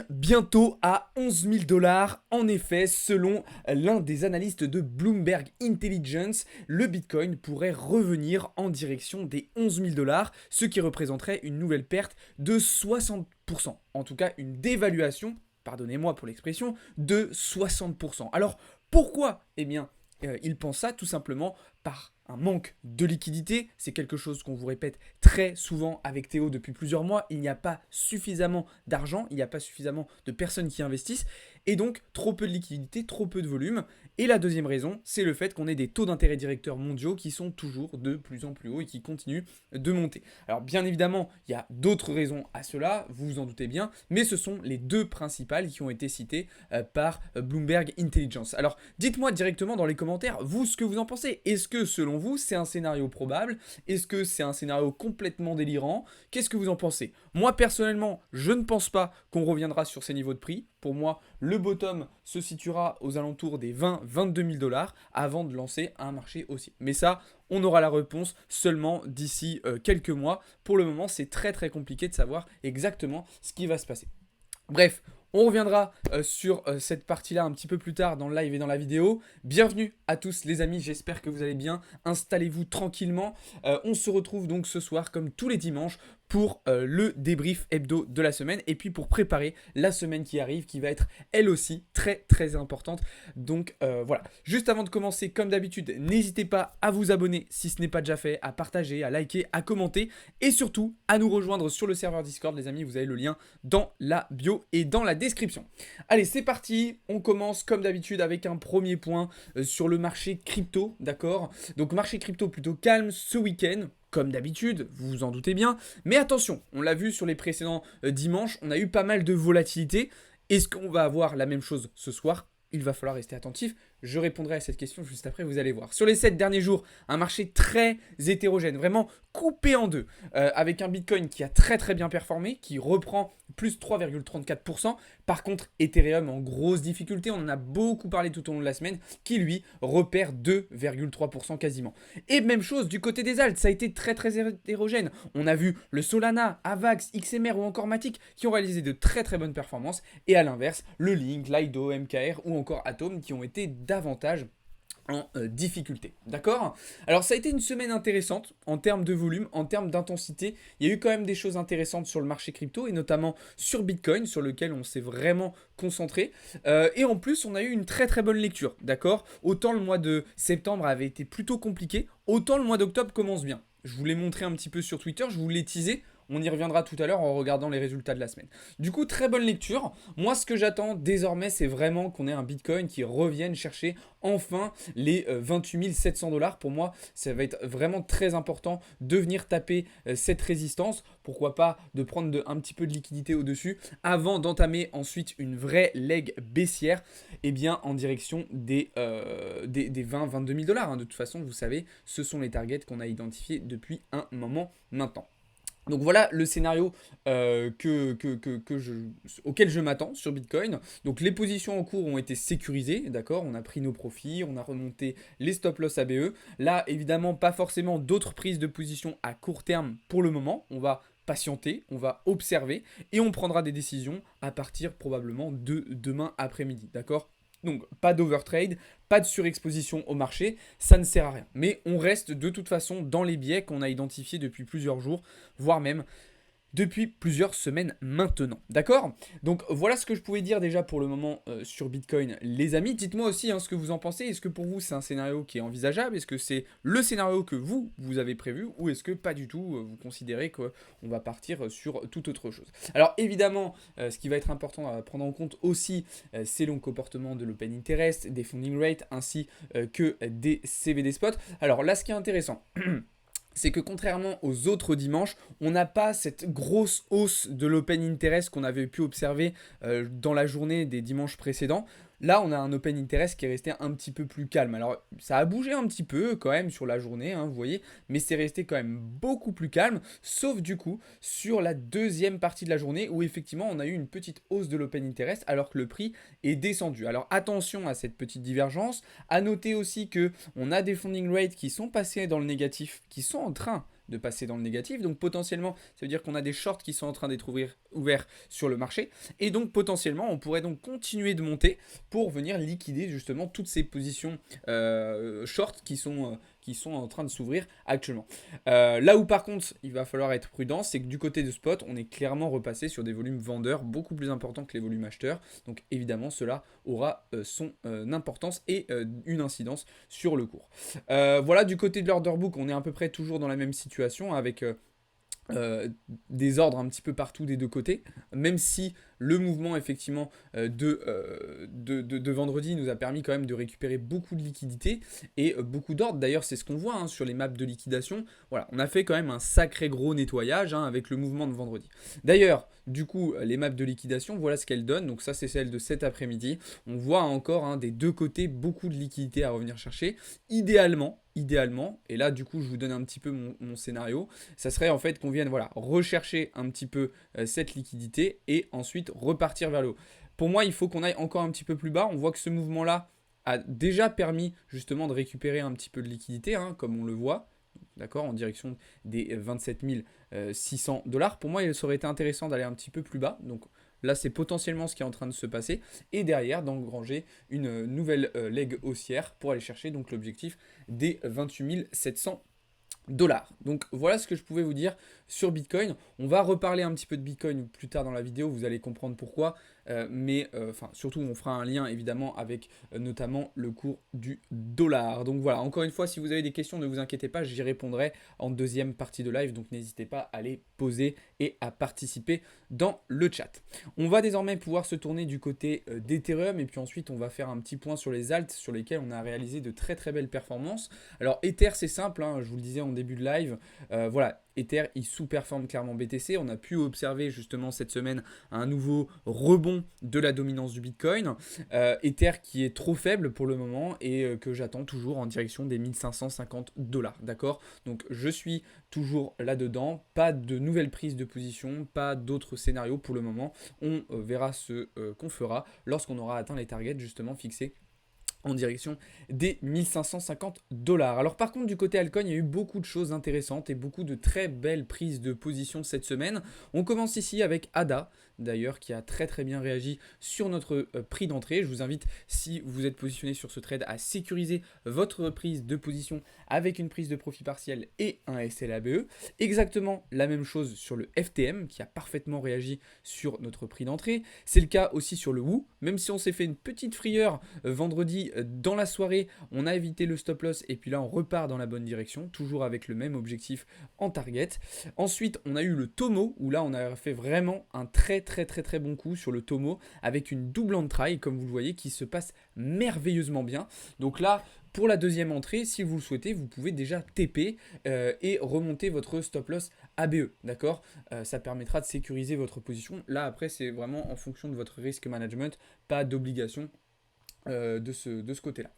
Bientôt à 11 000 dollars. En effet, selon l'un des analystes de Bloomberg Intelligence, le Bitcoin pourrait revenir en direction des 11 000 dollars, ce qui représenterait une nouvelle perte de 60%. En tout cas, une dévaluation, pardonnez-moi pour l'expression, de 60%. Alors, pourquoi? Eh bien, il pense ça tout simplement par un manque de liquidité. C'est quelque chose qu'on vous répète très souvent avec Théo depuis plusieurs mois. Il n'y a pas suffisamment d'argent, il n'y a pas suffisamment de personnes qui investissent et donc trop peu de liquidité, trop peu de volume. Et la deuxième raison, c'est le fait qu'on ait des taux d'intérêt directeurs mondiaux qui sont toujours de plus en plus hauts et qui continuent de monter. Alors bien évidemment, il y a d'autres raisons à cela, vous vous en doutez bien, mais ce sont les deux principales qui ont été citées par Bloomberg Intelligence. Alors dites-moi directement dans les commentaires, vous, ce que vous en pensez. Est-ce que selon vous, c'est un scénario probable? Est-ce que c'est un scénario complètement délirant? Qu'est-ce que vous en pensez? Moi, personnellement, je ne pense pas qu'on reviendra sur ces niveaux de prix. Pour moi, le bottom se situera aux alentours des 20-22 000 dollars avant de lancer un marché haussier. Mais ça, on aura la réponse seulement d'ici quelques mois. Pour le moment, c'est très très compliqué de savoir exactement ce qui va se passer. Bref, on reviendra sur cette partie-là un petit peu plus tard dans le live et dans la vidéo. Bienvenue à tous les amis, j'espère que vous allez bien. Installez-vous tranquillement. On se retrouve donc ce soir comme tous les dimanches pour le débrief hebdo de la semaine et puis pour préparer la semaine qui arrive qui va être elle aussi très très importante. Donc voilà, juste avant de commencer comme d'habitude, n'hésitez pas à vous abonner si ce n'est pas déjà fait, à partager, à liker, à commenter et surtout à nous rejoindre sur le serveur Discord les amis, vous avez le lien dans la bio et dans la description. Allez, c'est parti, on commence comme d'habitude avec un premier point sur le marché crypto, d'accord? Donc marché crypto plutôt calme ce week-end, comme d'habitude, vous vous en doutez bien. Mais attention, on l'a vu sur les précédents dimanches, on a eu pas mal de volatilité. Est-ce qu'on va avoir la même chose ce soir? Il va falloir rester attentif. Je répondrai à cette question juste après, vous allez voir. Sur les 7 derniers jours, un marché très hétérogène, vraiment coupé en deux, avec un Bitcoin qui a très très bien performé, qui reprend plus 3,34%. Par contre, Ethereum en grosse difficulté, on en a beaucoup parlé tout au long de la semaine, qui lui repère 2,3% quasiment. Et même chose du côté des alts, ça a été très très hétérogène. On a vu le Solana, Avax, XMR ou encore Matic qui ont réalisé de très très bonnes performances. Et à l'inverse, le Link, Lido, MKR ou encore Atom qui ont été davantage en difficulté. D'accord? Alors ça a été une semaine intéressante en termes de volume, en termes d'intensité. Il y a eu quand même des choses intéressantes sur le marché crypto et notamment sur Bitcoin sur lequel on s'est vraiment concentré. Et en plus on a eu une très très bonne lecture. D'accord? Autant le mois de septembre avait été plutôt compliqué, autant le mois d'octobre commence bien. Je vous l'ai montré un petit peu sur Twitter, je vous l'ai teasé. On y reviendra tout à l'heure en regardant les résultats de la semaine. Du coup, très bonne lecture. Moi, ce que j'attends désormais, c'est vraiment qu'on ait un Bitcoin qui revienne chercher enfin les 28 700 dollars. Pour moi, ça va être vraiment très important de venir taper cette résistance. Pourquoi pas de prendre un petit peu de liquidité au-dessus avant d'entamer ensuite une vraie leg baissière en direction des 20-22 000 dollars. De toute façon, vous savez, ce sont les targets qu'on a identifiés depuis un moment maintenant. Donc voilà le scénario auquel je m'attends sur Bitcoin. Donc les positions en cours ont été sécurisées, d'accord? On a pris nos profits, on a remonté les stop loss ABE. Là, évidemment, pas forcément d'autres prises de position à court terme pour le moment. On va patienter, on va observer et on prendra des décisions à partir probablement de demain après-midi, d'accord? Donc pas d'overtrade, pas de surexposition au marché, ça ne sert à rien. Mais on reste de toute façon dans les biais qu'on a identifiés depuis plusieurs jours, voire même depuis plusieurs semaines maintenant. D'accord? Donc voilà ce que je pouvais dire déjà pour le moment sur Bitcoin, les amis. Dites-moi aussi ce que vous en pensez. Est-ce que pour vous c'est un scénario qui est envisageable? Est-ce que c'est le scénario que vous avez prévu? Ou est-ce que pas du tout, vous considérez qu'on va partir sur toute autre chose? Alors évidemment, ce qui va être important à prendre en compte aussi, c'est le comportement de l'open interest, des funding rates ainsi que des CVD spot. Alors là, ce qui est intéressant... c'est que contrairement aux autres dimanches, on n'a pas cette grosse hausse de l'open interest qu'on avait pu observer dans la journée des dimanches précédents. Là, on a un open interest qui est resté un petit peu plus calme. Alors, ça a bougé un petit peu quand même sur la journée, vous voyez, mais c'est resté quand même beaucoup plus calme, sauf du coup sur la deuxième partie de la journée où effectivement on a eu une petite hausse de l'open interest alors que le prix est descendu. Alors attention à cette petite divergence. À noter aussi que on a des funding rates qui sont passés dans le négatif, qui sont en train de passer dans le négatif. Donc potentiellement, ça veut dire qu'on a des shorts qui sont en train d'être ouverts sur le marché. Et donc potentiellement, on pourrait donc continuer de monter pour venir liquider justement toutes ces positions short qui sont en train de s'ouvrir actuellement. Là où par contre il va falloir être prudent, c'est que du côté de spot, on est clairement repassé sur des volumes vendeurs beaucoup plus importants que les volumes acheteurs. Donc évidemment cela aura son importance et une incidence sur le cours. Voilà, du côté de l'order book, on est à peu près toujours dans la même situation avec des ordres un petit peu partout des deux côtés, même si le mouvement effectivement de vendredi nous a permis quand même de récupérer beaucoup de liquidités et beaucoup d'ordres. D'ailleurs c'est ce qu'on voit sur les maps de liquidation. Voilà, on a fait quand même un sacré gros nettoyage avec le mouvement de vendredi. D'ailleurs du coup les maps de liquidation, voilà ce qu'elles donnent. Donc ça c'est celle de cet après-midi. On voit encore des deux côtés beaucoup de liquidités à revenir chercher. Idéalement, et là du coup je vous donne un petit peu mon scénario, ça serait en fait qu'on vienne rechercher un petit peu cette liquidité et ensuite repartir vers le haut. Pour moi il faut qu'on aille encore un petit peu plus bas. On voit que ce mouvement là a déjà permis justement de récupérer un petit peu de liquidité, comme on le voit, d'accord, en direction des 27 600 $. Pour moi il aurait été intéressant d'aller un petit peu plus bas, donc là, c'est potentiellement ce qui est en train de se passer. Et derrière, d'engranger une nouvelle leg haussière pour aller chercher donc l'objectif des 28 700 $. Donc voilà ce que je pouvais vous dire sur Bitcoin. On va reparler un petit peu de Bitcoin plus tard dans la vidéo, vous allez comprendre pourquoi. Surtout on fera un lien évidemment avec notamment le cours du dollar. Donc voilà, encore une fois, si vous avez des questions, ne vous inquiétez pas, j'y répondrai en deuxième partie de live. Donc n'hésitez pas à les poser et à participer dans le chat. On va désormais pouvoir se tourner du côté d'Ethereum et puis ensuite on va faire un petit point sur les alts sur lesquels on a réalisé de très très belles performances. Alors Ether c'est simple, je vous le disais en début de live, voilà. Ether, il sous-performe clairement BTC. On a pu observer justement cette semaine un nouveau rebond de la dominance du Bitcoin. Ether qui est trop faible pour le moment et que j'attends toujours en direction des 1550 $. D'accord? Donc je suis toujours là-dedans. Pas de nouvelles prises de position, pas d'autres scénarios pour le moment. On verra ce qu'on fera lorsqu'on aura atteint les targets justement fixés en direction des 1550 $. Alors par contre du côté altcoin, il y a eu beaucoup de choses intéressantes et beaucoup de très belles prises de position cette semaine. On commence ici avec ADA, d'ailleurs qui a très très bien réagi sur notre prix d'entrée. Je vous invite, si vous êtes positionné sur ce trade, à sécuriser votre prise de position avec une prise de profit partiel et un SLABE. Exactement la même chose sur le FTM qui a parfaitement réagi sur notre prix d'entrée. C'est le cas aussi sur le WOO, même si on s'est fait une petite frayeur vendredi dans la soirée, on a évité le stop loss et puis là on repart dans la bonne direction, toujours avec le même objectif en target. Ensuite on a eu le Tomo, où là on a fait vraiment un très bon coup sur le Tomo avec une double entry comme vous le voyez qui se passe merveilleusement bien. Donc là pour la deuxième entrée, si vous le souhaitez, vous pouvez déjà TP et remonter votre stop loss ABE, d'accord, ça permettra de sécuriser votre position. Là après c'est vraiment en fonction de votre risk management, pas d'obligation de ce côté-là.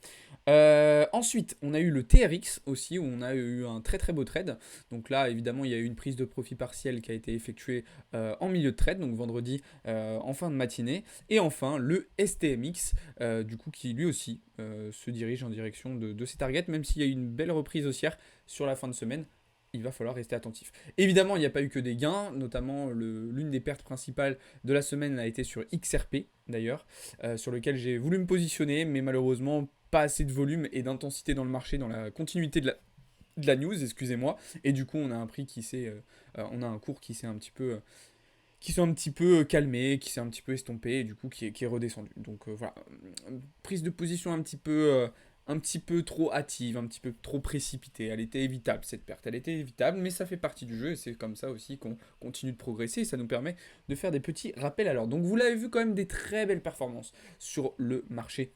Ensuite, on a eu le TRX aussi, où on a eu un très beau trade. Donc là, évidemment, il y a eu une prise de profit partiel qui a été effectuée en milieu de trade, donc vendredi en fin de matinée. Et enfin, le STMX, du coup, qui lui aussi se dirige en direction de ses targets, même s'il y a eu une belle reprise haussière sur la fin de semaine. Il va falloir rester attentif. Évidemment, il n'y a pas eu que des gains, notamment l'une des pertes principales de la semaine a été sur XRP d'ailleurs, sur lequel j'ai voulu me positionner, mais malheureusement pas assez de volume et d'intensité dans le marché, dans la continuité de la news, excusez-moi, et du coup on a un prix qui on a un cours qui s'est un petit peu calmé, qui s'est un petit peu estompé et du coup qui est redescendu. Donc voilà, prise de position un petit peu trop hâtive, un petit peu trop précipitée. Elle était évitable cette perte, elle était évitable, mais ça fait partie du jeu et c'est comme ça aussi qu'on continue de progresser et ça nous permet de faire des petits rappels à l'ordre. Donc vous l'avez vu quand même des très belles performances sur le marché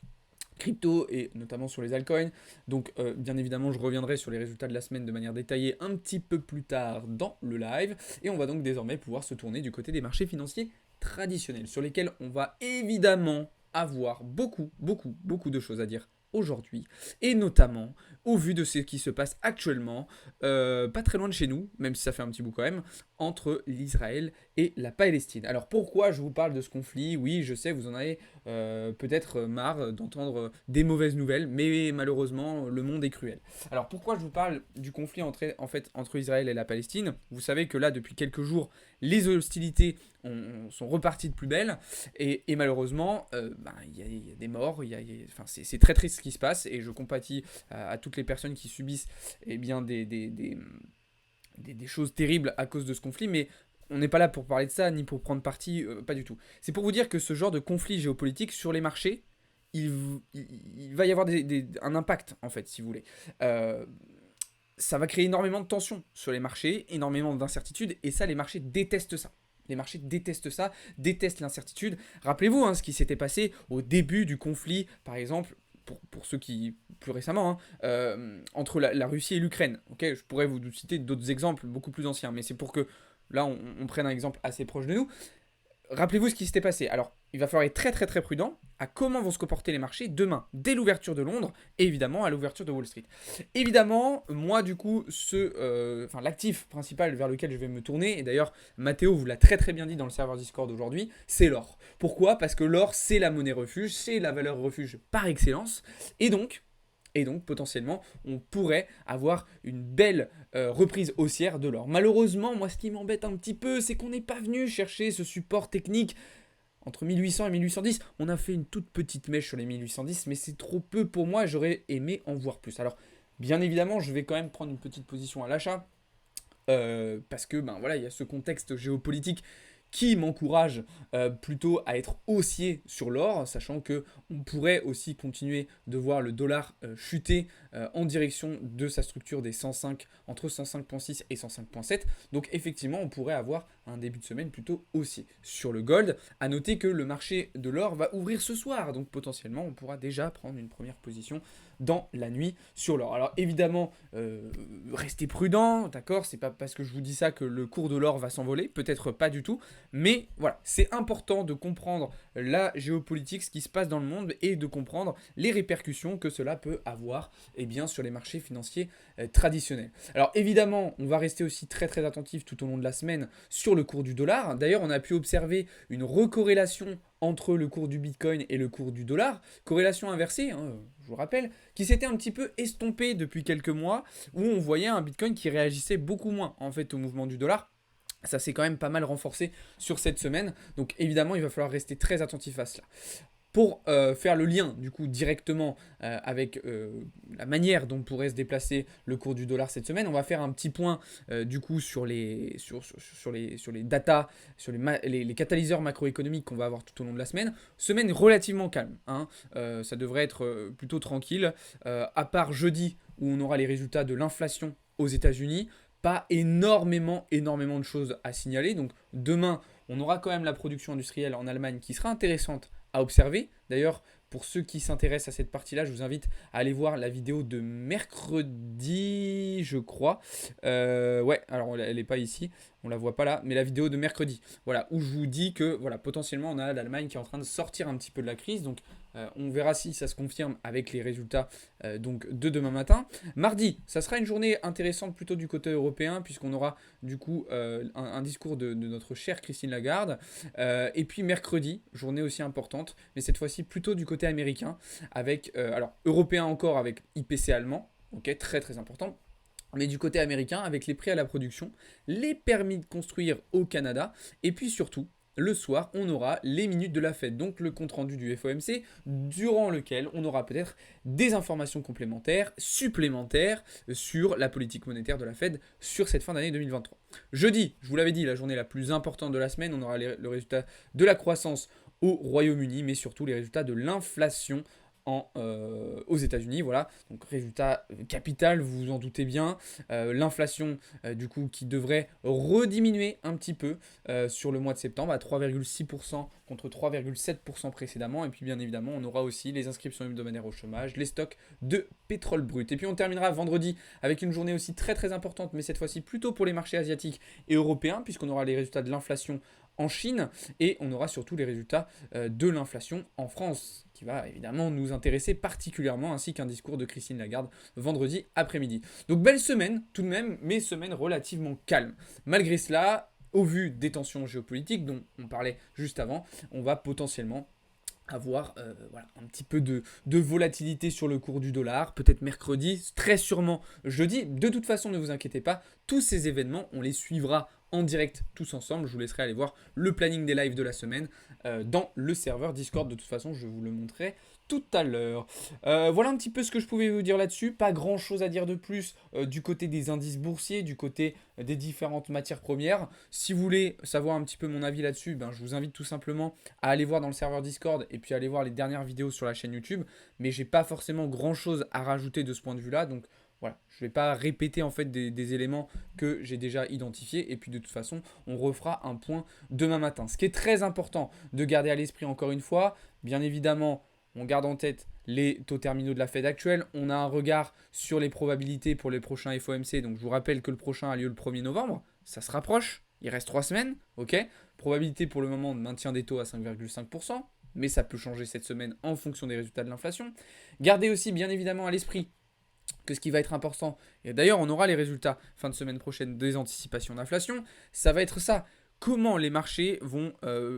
crypto et notamment sur les altcoins. Donc bien évidemment je reviendrai sur les résultats de la semaine de manière détaillée un petit peu plus tard dans le live et on va donc désormais pouvoir se tourner du côté des marchés financiers traditionnels sur lesquels on va évidemment avoir beaucoup de choses à dire aujourd'hui, et notamment au vu de ce qui se passe actuellement, pas très loin de chez nous, même si ça fait un petit bout quand même, entre l'Israël et la Palestine. Alors pourquoi je vous parle de ce conflit? Oui, je sais, vous en avez peut-être marre d'entendre des mauvaises nouvelles, mais malheureusement, le monde est cruel. Alors pourquoi je vous parle du conflit entre Israël et la Palestine? Vous savez que là, depuis quelques jours, les hostilités sont reparties de plus belle, et malheureusement, y a des morts, enfin, c'est très triste ce qui se passe, et je compatis à toutes les personnes qui subissent eh bien, des choses terribles à cause de ce conflit, mais on n'est pas là pour parler de ça, ni pour prendre parti, pas du tout. C'est pour vous dire que ce genre de conflit géopolitique sur les marchés, il va y avoir un impact, en fait, si vous voulez. Ça va créer énormément de tensions sur les marchés, énormément d'incertitudes, et ça, les marchés détestent ça. Les marchés détestent ça, détestent l'incertitude. Rappelez-vous ce qui s'était passé au début du conflit, par exemple, pour ceux qui, plus récemment, entre la Russie et l'Ukraine. Okay, je pourrais vous citer d'autres exemples beaucoup plus anciens, mais c'est pour que là, on prenne un exemple assez proche de nous. Rappelez-vous ce qui s'était passé. Alors, il va falloir être très très très prudent à comment vont se comporter les marchés demain, dès l'ouverture de Londres, et évidemment à l'ouverture de Wall Street. Évidemment, moi du coup, l'actif principal vers lequel je vais me tourner, et d'ailleurs Mathéo vous l'a très très bien dit dans le serveur Discord aujourd'hui, c'est l'or. Pourquoi? Parce que l'or c'est la monnaie refuge, c'est la valeur refuge par excellence, et donc potentiellement, on pourrait avoir une belle reprise haussière de l'or. Malheureusement, moi, ce qui m'embête un petit peu, c'est qu'on n'est pas venu chercher ce support technique entre 1800 et 1810. On a fait une toute petite mèche sur les 1810, mais c'est trop peu pour moi. J'aurais aimé en voir plus. Alors, bien évidemment, je vais quand même prendre une petite position à l'achat. Parce que, il y a ce contexte géopolitique qui m'encourage plutôt à être haussier sur l'or, sachant que on pourrait aussi continuer de voir le dollar chuter en direction de sa structure des 105, entre 105.6 et 105.7. Donc effectivement, on pourrait avoir un début de semaine plutôt haussier. Sur le gold, à noter que le marché de l'or va ouvrir ce soir, donc potentiellement, on pourra déjà prendre une première position dans la nuit sur l'or. Alors évidemment, restez prudent, d'accord? C'est pas parce que je vous dis ça que le cours de l'or va s'envoler, peut-être pas du tout, mais voilà, c'est important de comprendre la géopolitique, ce qui se passe dans le monde, et de comprendre les répercussions que cela peut avoir sur les marchés financiers traditionnels. Alors évidemment, on va rester aussi très très attentif tout au long de la semaine sur le cours du dollar. D'ailleurs, on a pu observer une recorrélation entre le cours du Bitcoin et le cours du dollar, corrélation inversée, je vous rappelle, qui s'était un petit peu estompée depuis quelques mois, où on voyait un Bitcoin qui réagissait beaucoup moins en fait au mouvement du dollar. Ça s'est quand même pas mal renforcé sur cette semaine, donc évidemment il va falloir rester très attentif à cela. Pour faire le lien du coup directement avec la manière dont pourrait se déplacer le cours du dollar cette semaine, on va faire un petit point du coup sur les datas, sur les catalyseurs macroéconomiques qu'on va avoir tout au long de la semaine. Semaine relativement calme, ça devrait être plutôt tranquille, à part jeudi où on aura les résultats de l'inflation aux États-Unis. Pas énormément de choses à signaler. Donc demain, on aura quand même la production industrielle en Allemagne qui sera intéressante à observer. D'ailleurs, pour ceux qui s'intéressent à cette partie-là, je vous invite à aller voir la vidéo de mercredi, je crois. Alors elle n'est pas ici, on la voit pas là, mais la vidéo de mercredi. Voilà, où je vous dis que potentiellement on a l'Allemagne qui est en train de sortir un petit peu de la crise. Donc on verra si ça se confirme avec les résultats donc de demain matin. Mardi, ça sera une journée intéressante plutôt du côté européen, puisqu'on aura du coup un discours de notre chère Christine Lagarde. Et puis mercredi, journée aussi importante, mais cette fois-ci plutôt du côté américain, avec, européen encore avec IPC allemand, ok, très très important. Mais du côté américain, avec les prix à la production, les permis de construire au Canada, et puis surtout, le soir, on aura les minutes de la fête, donc le compte-rendu du FOMC, durant lequel on aura peut-être des informations complémentaires, supplémentaires, sur la politique monétaire de la Fed sur cette fin d'année 2023. Jeudi, je vous l'avais dit, la journée la plus importante de la semaine, on aura le résultat de la croissance au Royaume-Uni, mais surtout les résultats de l'inflation aux États-Unis. Voilà, donc résultat capital, vous vous en doutez bien. L'inflation, du coup, qui devrait rediminuer un petit peu sur le mois de septembre à 3,6% contre 3,7% précédemment. Et puis, bien évidemment, on aura aussi les inscriptions hebdomadaires au chômage, les stocks de pétrole brut. Et puis, on terminera vendredi avec une journée aussi très très importante, mais cette fois-ci plutôt pour les marchés asiatiques et européens, puisqu'on aura les résultats de l'inflation en Chine et on aura surtout les résultats de l'inflation en France, qui va évidemment nous intéresser particulièrement, ainsi qu'un discours de Christine Lagarde vendredi après-midi. Donc belle semaine tout de même, mais semaine relativement calme. Malgré cela, au vu des tensions géopolitiques dont on parlait juste avant, on va potentiellement avoir voilà, un petit peu de volatilité sur le cours du dollar, peut-être mercredi, très sûrement jeudi. De toute façon, ne vous inquiétez pas, tous ces événements, on les suivra en direct tous ensemble. Je vous laisserai aller voir le planning des lives de la semaine dans le serveur Discord. De toute façon, je vous le montrerai tout à l'heure. Voilà un petit peu ce que je pouvais vous dire là-dessus. Pas grand-chose à dire de plus du côté des indices boursiers, du côté des différentes matières premières. Si vous voulez savoir un petit peu mon avis là-dessus, ben, je vous invite tout simplement à aller voir dans le serveur Discord et puis aller voir les dernières vidéos sur la chaîne YouTube. Mais j'ai pas forcément grand-chose à rajouter de ce point de vue-là. Donc voilà, je ne vais pas répéter en fait des éléments que j'ai déjà identifiés. Et puis de toute façon, on refera un point demain matin. Ce qui est très important de garder à l'esprit encore une fois, bien évidemment, on garde en tête les taux terminaux de la Fed actuelle. On a un regard sur les probabilités pour les prochains FOMC. Donc je vous rappelle que le prochain a lieu le 1er novembre. Ça se rapproche. Il reste 3 semaines. Ok. Probabilité pour le moment de maintien des taux à 5,5%. Mais ça peut changer cette semaine en fonction des résultats de l'inflation. Gardez aussi bien évidemment à l'esprit que ce qui va être important, et d'ailleurs on aura les résultats fin de semaine prochaine des anticipations d'inflation, ça va être ça. Comment les marchés vont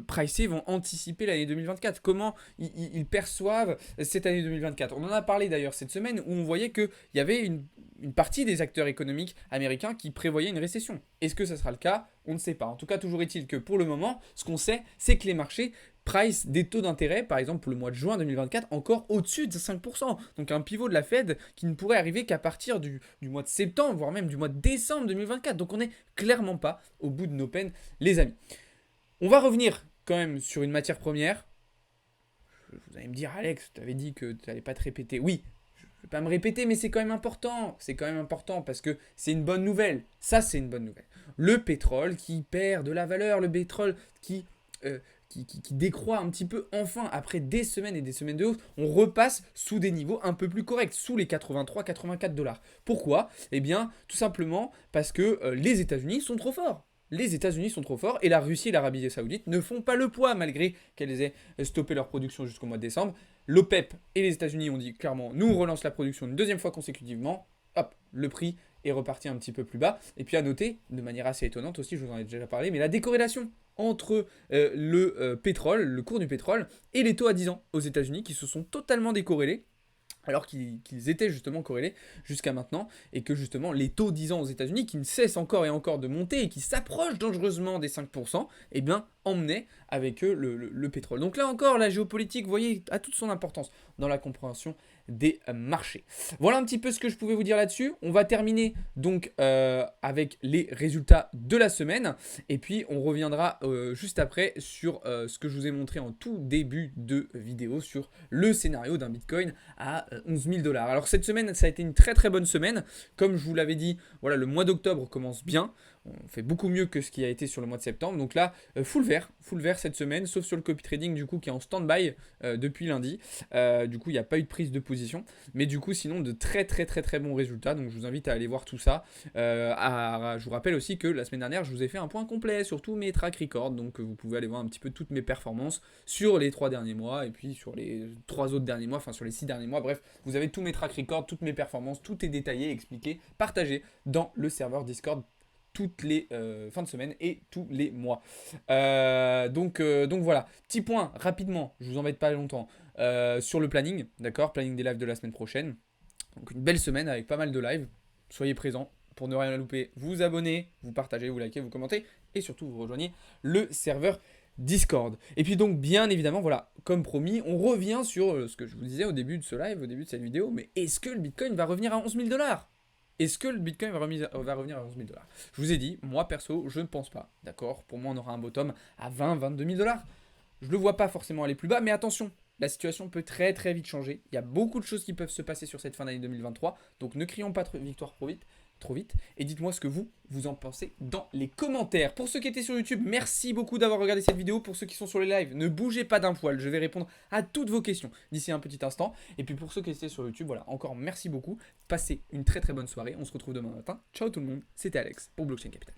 pricer, vont anticiper l'année 2024. Comment ils perçoivent cette année 2024. On en a parlé d'ailleurs cette semaine où on voyait qu'il y avait une partie des acteurs économiques américains qui prévoyaient une récession. Est-ce que ça sera le cas? On ne sait pas. En tout cas, toujours est-il que pour le moment, ce qu'on sait, c'est que les marchés price des taux d'intérêt, par exemple pour le mois de juin 2024, encore au-dessus de 5%. Donc un pivot de la Fed qui ne pourrait arriver qu'à partir du mois de septembre, voire même du mois de décembre 2024. Donc on n'est clairement pas au bout de nos peines, les amis. On va revenir quand même sur une matière première. Vous allez me dire, Alex, tu avais dit que tu n'allais pas te répéter. Oui, je ne vais pas me répéter, mais c'est quand même important. C'est quand même important parce que c'est une bonne nouvelle. Ça, c'est une bonne nouvelle. Le pétrole qui perd de la valeur, le pétrole qui décroît un petit peu enfin après des semaines et des semaines de hausse, on repasse sous des niveaux un peu plus corrects, sous les 83-84 $. Pourquoi? Eh bien, tout simplement parce que les États-Unis sont trop forts. Les États-Unis sont trop forts et la Russie et l'Arabie Saoudite ne font pas le poids malgré qu'elles aient stoppé leur production jusqu'au mois de décembre. L'OPEP et les États-Unis ont dit clairement nous on relance la production une deuxième fois consécutivement. Hop, le prix est reparti un petit peu plus bas. Et puis à noter, de manière assez étonnante aussi, je vous en ai déjà parlé, mais la décorrélation entre le pétrole, le cours du pétrole, et les taux à 10 ans aux États-Unis qui se sont totalement décorrélés, alors qu'ils étaient justement corrélés jusqu'à maintenant, et que justement les taux 10 ans aux États-Unis, qui ne cessent encore et encore de monter et qui s'approchent dangereusement des 5%, eh bien emmenaient avec eux le pétrole. Donc là encore, la géopolitique, vous voyez, a toute son importance dans la compréhension des marchés. Voilà un petit peu ce que je pouvais vous dire là-dessus. On va terminer donc avec les résultats de la semaine et puis on reviendra juste après sur ce que je vous ai montré en tout début de vidéo sur le scénario d'un Bitcoin à 11 000 $. Alors cette semaine, ça a été une très très bonne semaine. Comme je vous l'avais dit, voilà, le mois d'octobre commence bien. On fait beaucoup mieux que ce qui a été sur le mois de septembre. Donc là, full vert cette semaine, sauf sur le copy trading du coup qui est en stand-by depuis lundi. Du coup, il n'y a pas eu de prise de position. Mais du coup, sinon, de très très très très bons résultats. Donc je vous invite à aller voir tout ça. Je vous rappelle aussi que la semaine dernière, je vous ai fait un point complet sur tous mes track records. Donc vous pouvez aller voir un petit peu toutes mes performances sur les 3 derniers mois et puis sur les 3 autres derniers mois, enfin sur les 6 derniers mois. Bref, vous avez tous mes track records, toutes mes performances, tout est détaillé, expliqué, partagé dans le serveur Discord toutes les fins de semaine et tous les mois. Donc voilà, petit point rapidement, je vous embête pas longtemps, sur le planning, d'accord, planning des lives de la semaine prochaine. Donc une belle semaine avec pas mal de lives, soyez présents pour ne rien louper, vous abonnez, vous partagez, vous likez, vous commentez et surtout vous rejoignez le serveur Discord. Et puis donc bien évidemment, voilà, comme promis, on revient sur ce que je vous disais au début de ce live, au début de cette vidéo, mais est-ce que le Bitcoin va revenir à 11 000 $? Est-ce que le Bitcoin va revenir à 11 000 $? Je vous ai dit, moi perso, je ne pense pas. D'accord? Pour moi, on aura un bottom à 22 000 $. Je ne le vois pas forcément aller plus bas, mais attention, la situation peut très très vite changer. Il y a beaucoup de choses qui peuvent se passer sur cette fin d'année 2023. Donc ne crions pas victoire trop vite. Et dites-moi ce que vous en pensez dans les commentaires. Pour ceux qui étaient sur YouTube, merci beaucoup d'avoir regardé cette vidéo. Pour ceux qui sont sur les lives, ne bougez pas d'un poil. Je vais répondre à toutes vos questions d'ici un petit instant. Et puis pour ceux qui étaient sur YouTube, voilà, encore merci beaucoup. Passez une très très bonne soirée. On se retrouve demain matin. Ciao tout le monde. C'était Alex pour Blockchain Capital.